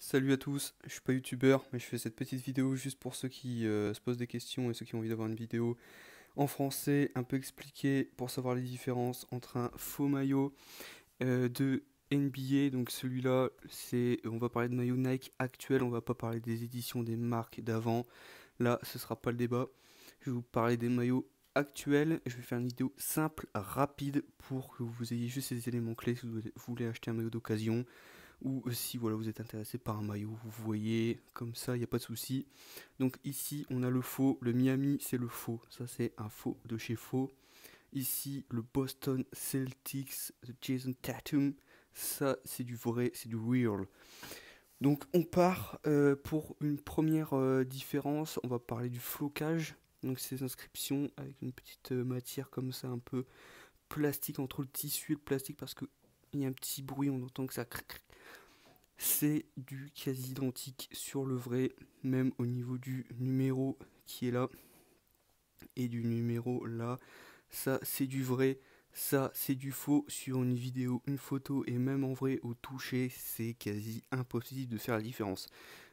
Salut à tous, je suis pas youtubeur, mais je fais cette petite vidéo juste pour ceux qui se posent des questions et ceux qui ont envie d'avoir une vidéo en français un peu expliquée pour savoir les différences entre un faux maillot de NBA. Donc celui-là, on va parler de maillot Nike actuel, on va pas parler des éditions des marques d'avant. Là, ce sera pas le débat. Je vais vous parler des maillots actuels. Je vais faire une vidéo simple, rapide, pour que vous ayez juste ces éléments clés si vous voulez acheter un maillot d'occasion. Ou si voilà, vous êtes intéressé par un maillot, vous voyez, comme ça, il n'y a pas de souci. Donc ici, on a le faux, le Miami, c'est le faux. Ça, c'est un faux de chez faux. Ici, le Boston Celtics de Jason Tatum. Ça, c'est du vrai, c'est du real. Donc on part pour une première différence. On va parler du flocage. Donc ces inscriptions avec une petite matière comme ça, un peu plastique, entre le tissu et le plastique, parce qu'il y a un petit bruit, on entend que ça craque. C'est du quasi identique sur le vrai, même au niveau du numéro qui est là et du numéro là. Ça, c'est du vrai, ça, c'est du faux. Sur une vidéo, une photo et même en vrai au toucher, c'est quasi impossible de faire la différence.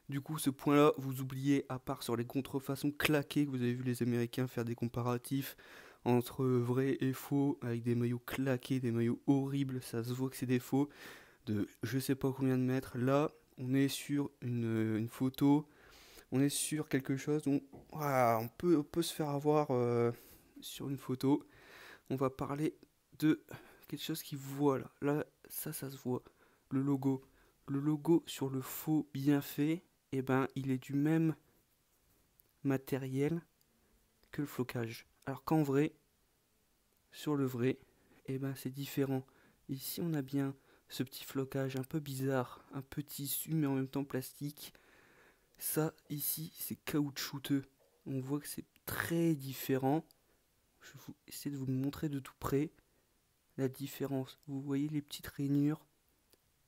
Du coup, ce point-là, vous oubliez, à part sur les contrefaçons claquées que vous avez vu les Américains faire des comparatifs entre vrai et faux, avec des maillots claqués, des maillots horribles, ça se voit que c'est des faux de je sais pas combien de mètres. Là, on est sur une photo, on est sur quelque chose dont voilà, on peut se faire avoir sur une photo. On va parler de quelque chose qui voit là. Là, ça se voit. Le logo. Le logo sur le faux bien fait, eh ben, il est du même matériel que le flocage. Alors qu'en vrai, sur le vrai, eh ben, c'est différent. Ici, on a bien ce petit flocage un peu bizarre, un peu tissu mais en même temps plastique. Ça, ici, c'est caoutchouteux. On voit que c'est très différent. Je vais essayer de vous le montrer de tout près. La différence, vous voyez les petites rainures?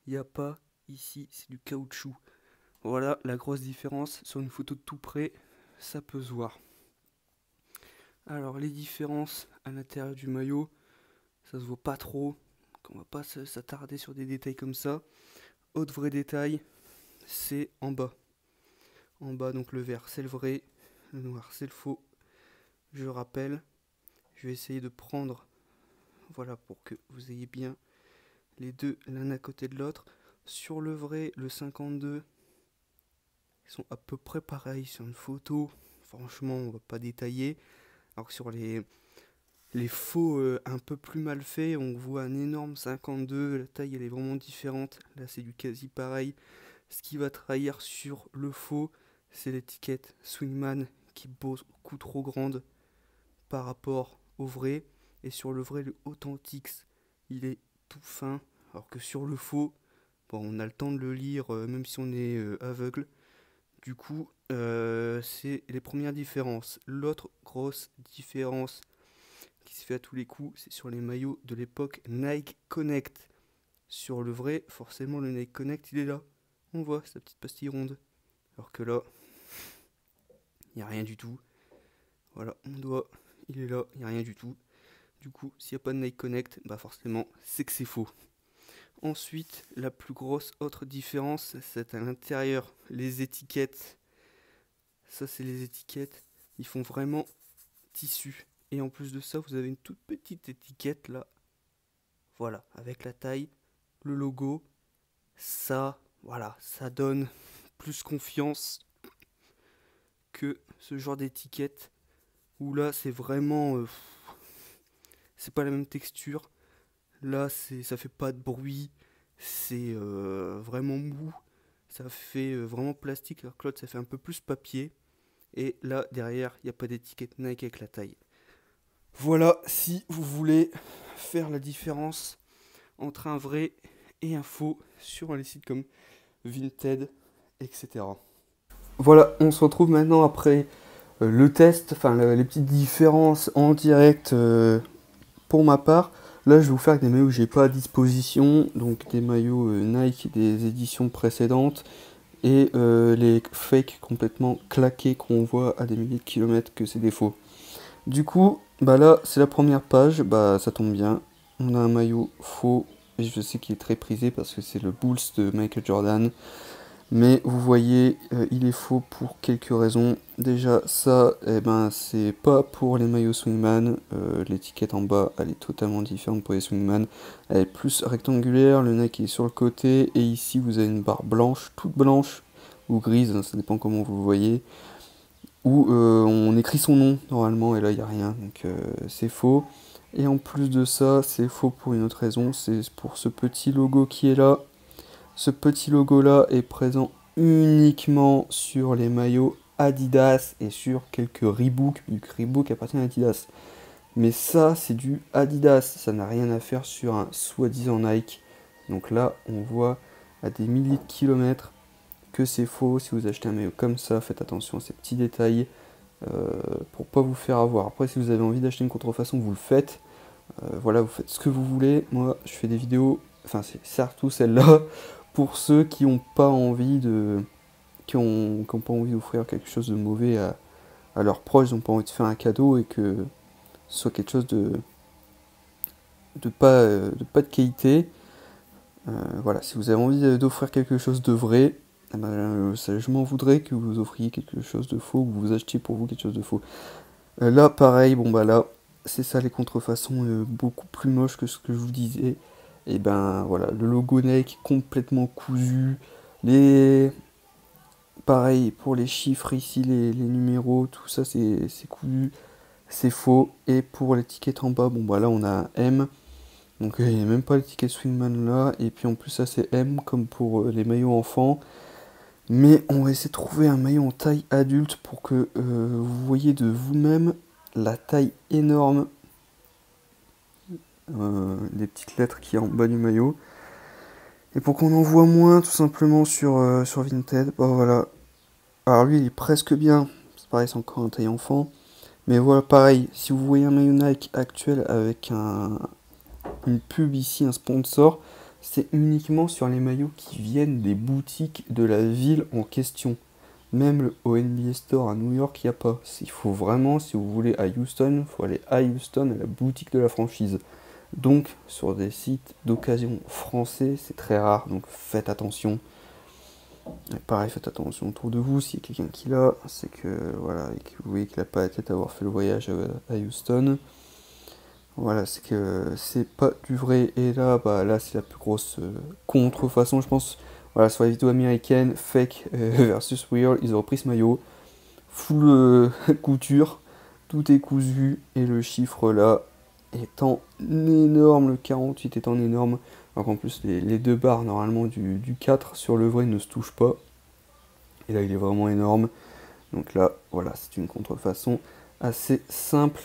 Il n'y a pas ici, c'est du caoutchouc. Voilà la grosse différence. Sur une photo de tout près, ça peut se voir. Alors, les différences à l'intérieur du maillot, ça se voit pas trop. On va pas s'attarder sur des détails comme ça. Autre vrai détail, c'est en bas. En bas, donc le vert, c'est le vrai, le noir, c'est le faux. Je rappelle, je vais essayer de prendre, voilà, pour que vous ayez bien les deux l'un à côté de l'autre. Sur le vrai, le 52, ils sont à peu près pareils sur une photo. Franchement, on va pas détailler. Alors que sur les faux un peu plus mal faits, on voit un énorme 52. La taille, elle est vraiment différente. Là, c'est du quasi pareil. Ce qui va trahir sur le faux, c'est l'étiquette Swingman qui est beaucoup trop grande par rapport au vrai. Et sur le vrai, le Authentics, il est tout fin. Alors que sur le faux, bon, on a le temps de le lire même si on est aveugle. Du coup, c'est les premières différences. L'autre grosse différence qui se fait à tous les coups, c'est sur les maillots de l'époque Nike Connect. Sur le vrai, forcément, le Nike Connect, il est là. On voit sa petite pastille ronde. Alors que là, il n'y a rien du tout. Voilà, mon doigt, il est là, il n'y a rien du tout. Du coup, s'il n'y a pas de Nike Connect, bah forcément, c'est que c'est faux. Ensuite, la plus grosse autre différence, c'est à l'intérieur, les étiquettes. Ça, c'est les étiquettes. Ils font vraiment tissu. Et en plus de ça, vous avez une toute petite étiquette là. Voilà, avec la taille, le logo. Ça, voilà, ça donne plus confiance que ce genre d'étiquette. Où là, c'est vraiment... c'est pas la même texture. Là, ça fait pas de bruit. C'est vraiment mou. Ça fait vraiment plastique. Alors que l'autre, ça fait un peu plus papier. Et là, derrière, il n'y a pas d'étiquette Nike avec la taille. Voilà, si vous voulez faire la différence entre un vrai et un faux sur les sites comme Vinted, etc. Voilà, on se retrouve maintenant après le test, enfin les petites différences en direct pour ma part. Là, je vais vous faire des maillots que j'ai pas à disposition, donc des maillots Nike des éditions précédentes et les fakes complètement claqués qu'on voit à des milliers de kilomètres que c'est des faux. Du coup, bah là, c'est la première page, bah ça tombe bien. On a un maillot faux, et je sais qu'il est très prisé parce que c'est le Bulls de Michael Jordan. Mais vous voyez, il est faux pour quelques raisons. Déjà, ça, eh ben, c'est pas pour les maillots Swingman. L'étiquette en bas, elle est totalement différente pour les Swingman. Elle est plus rectangulaire, le neck est sur le côté, et ici vous avez une barre blanche, toute blanche, ou grise, hein, ça dépend comment vous le voyez, où on écrit son nom normalement, et là il n'y a rien, donc c'est faux. Et en plus de ça, c'est faux pour une autre raison, c'est pour ce petit logo qui est là. Ce petit logo là est présent uniquement sur les maillots Adidas et sur quelques Reebok, vu que Reebok appartient à Adidas. Mais ça, c'est du Adidas, ça n'a rien à faire sur un soi-disant Nike. Donc là, on voit à des milliers de kilomètres que c'est faux. Si vous achetez un maillot comme ça, faites attention à ces petits détails pour pas vous faire avoir. Après, si vous avez envie d'acheter une contrefaçon, vous le faites. Voilà, vous faites ce que vous voulez. Moi, je fais des vidéos, enfin, c'est surtout celle-là, pour ceux qui n'ont pas envie de. Qui ont pas envie d'offrir quelque chose de mauvais à leurs proches, ils n'ont pas envie de faire un cadeau et que ce soit quelque chose de pas de qualité. Voilà, si vous avez envie d'offrir quelque chose de vrai, eh ben, je m'en voudrais que vous offriez quelque chose de faux, que vous achetiez pour vous quelque chose de faux. Là, pareil, bon bah là, c'est ça les contrefaçons beaucoup plus moches que ce que je vous disais. Et ben voilà, le logo Nike complètement cousu, les pareil pour les chiffres ici, les numéros, tout ça c'est cousu, c'est faux. Et pour l'étiquette en bas, bon bah là on a un M. Donc il n'y a même pas l'étiquette Swingman là. Et puis en plus ça c'est M comme pour les maillots enfants. Mais on va essayer de trouver un maillot en taille adulte pour que vous voyez de vous-même la taille énorme. Les petites lettres qu'il y a en bas du maillot. Et pour qu'on en voit moins tout simplement sur Vinted, bah voilà. Alors lui il est presque bien. C'est pareil, c'est encore en taille enfant. Mais voilà, pareil, si vous voyez un maillot Nike actuel avec une pub ici, un sponsor, c'est uniquement sur les maillots qui viennent des boutiques de la ville en question. Même au NBA Store à New York, il n'y a pas. Il faut vraiment, si vous voulez à Houston, il faut aller à Houston, à la boutique de la franchise. Donc, sur des sites d'occasion français, c'est très rare, donc faites attention. Et pareil, faites attention autour de vous, s'il y a quelqu'un qui l'a, c'est que, voilà, et que vous voyez qu'il n'a pas la tête à avoir fait le voyage à Houston. Voilà, c'est que c'est pas du vrai. Et là, bah là, c'est la plus grosse contrefaçon, je pense. Voilà, sur la vidéo américaine, fake versus real, ils ont repris ce maillot, full couture, tout est cousu, et le chiffre là étant énorme, le 48 étant énorme. Alors qu'en plus, les deux barres normalement du 4 sur le vrai ne se touchent pas. Et là, il est vraiment énorme. Donc là, voilà, c'est une contrefaçon assez simple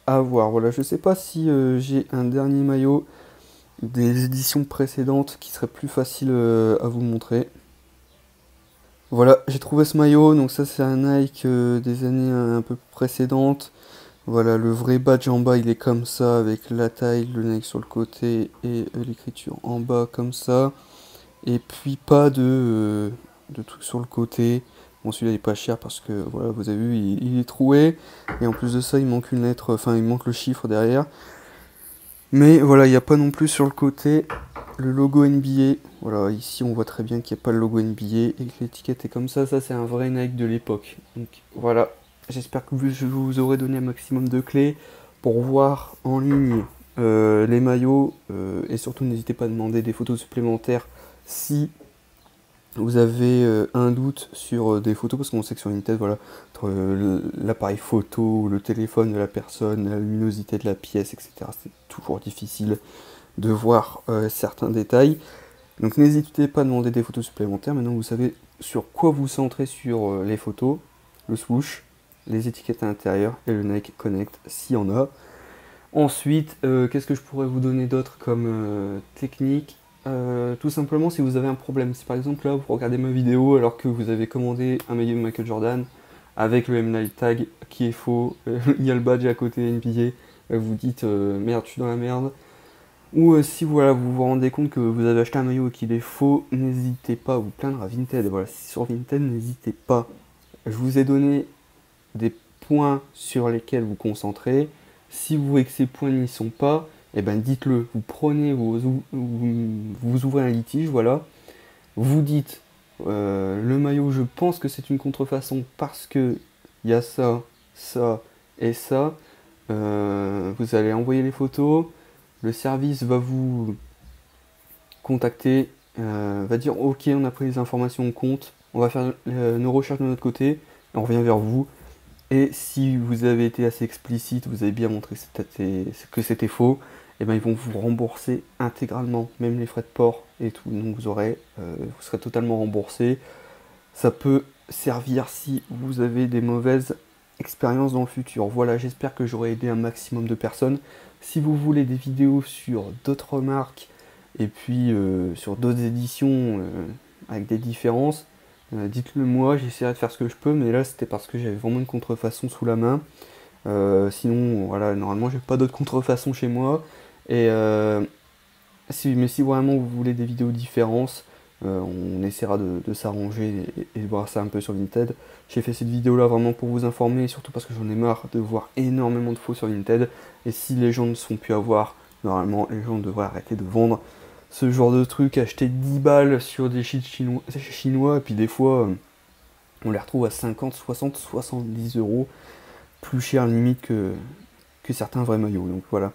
à voir. Voilà, je sais pas si j'ai un dernier maillot des éditions précédentes qui serait plus facile à vous montrer. Voilà, j'ai trouvé ce maillot, donc ça c'est un Nike des années un peu précédentes. Voilà, le vrai badge en bas il est comme ça, avec la taille, le Nike sur le côté et l'écriture en bas comme ça. Et puis pas de trucs sur le côté. Bon, celui-là il est pas cher parce que voilà, vous avez vu, il est troué. Et en plus de ça, il manque une lettre, enfin il manque le chiffre derrière. Mais voilà, il n'y a pas non plus sur le côté le logo NBA. Voilà, ici on voit très bien qu'il n'y a pas le logo NBA et que l'étiquette est comme ça. Ça, c'est un vrai Nike de l'époque. Donc voilà, j'espère que je vous aurai donné un maximum de clés pour voir en ligne les maillots. Et surtout, n'hésitez pas à demander des photos supplémentaires si vous avez un doute sur des photos, parce qu'on sait que sur Vinted, voilà, entre l'appareil photo, le téléphone de la personne, la luminosité de la pièce, etc., c'est toujours difficile de voir certains détails. Donc n'hésitez pas à demander des photos supplémentaires. Maintenant, vous savez sur quoi vous centrer sur les photos, le swoosh, les étiquettes à l'intérieur et le Nike Connect, s'il y en a. Ensuite, qu'est-ce que je pourrais vous donner d'autre comme technique? Tout simplement, si vous avez un problème, si par exemple là vous regardez ma vidéo alors que vous avez commandé un maillot de Michael Jordan avec le M-Night tag qui est faux, il y a le badge à côté NBA, vous dites merde, je suis dans la merde. Ou si voilà, vous vous rendez compte que vous avez acheté un maillot et qu'il est faux, n'hésitez pas à vous plaindre à Vinted. Voilà, sur Vinted, n'hésitez pas. Je vous ai donné des points sur lesquels vous concentrer. Si vous voyez que ces points n'y sont pas, eh ben dites-le. Vous prenez vous ouvrez un litige, voilà. Vous dites Le maillot, je pense que c'est une contrefaçon parce que il y a ça, ça et ça. Vous allez envoyer les photos, le service va vous contacter, va dire ok, on a pris les informations en compte, on va faire nos recherches de notre côté, et on revient vers vous. Et si vous avez été assez explicite, vous avez bien montré que c'était faux, et ben ils vont vous rembourser intégralement, même les frais de port et tout. Donc vous serez totalement remboursé. Ça peut servir si vous avez des mauvaises expériences dans le futur. Voilà, j'espère que j'aurai aidé un maximum de personnes. Si vous voulez des vidéos sur d'autres marques et puis sur d'autres éditions avec des différences, dites-le moi, j'essaierai de faire ce que je peux, mais là c'était parce que j'avais vraiment une contrefaçon sous la main. Sinon, voilà, normalement j'ai pas d'autres contrefaçons chez moi. Et mais si vraiment vous voulez des vidéos différentes, on essaiera de s'arranger et de voir ça un peu sur Vinted. J'ai fait cette vidéo là vraiment pour vous informer, surtout parce que j'en ai marre de voir énormément de faux sur Vinted. Et si les gens ne sont plus à voir, normalement les gens devraient arrêter de vendre ce genre de truc, acheter 10 balles sur des sites chinois, et puis des fois on les retrouve à 50, 60, 70 euros, plus cher limite que certains vrais maillots. Donc voilà.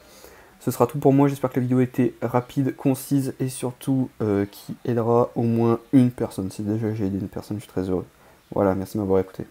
Ce sera tout pour moi, j'espère que la vidéo a été rapide, concise et surtout qui aidera au moins une personne. Si déjà j'ai aidé une personne, je suis très heureux. Voilà, merci de m'avoir écouté.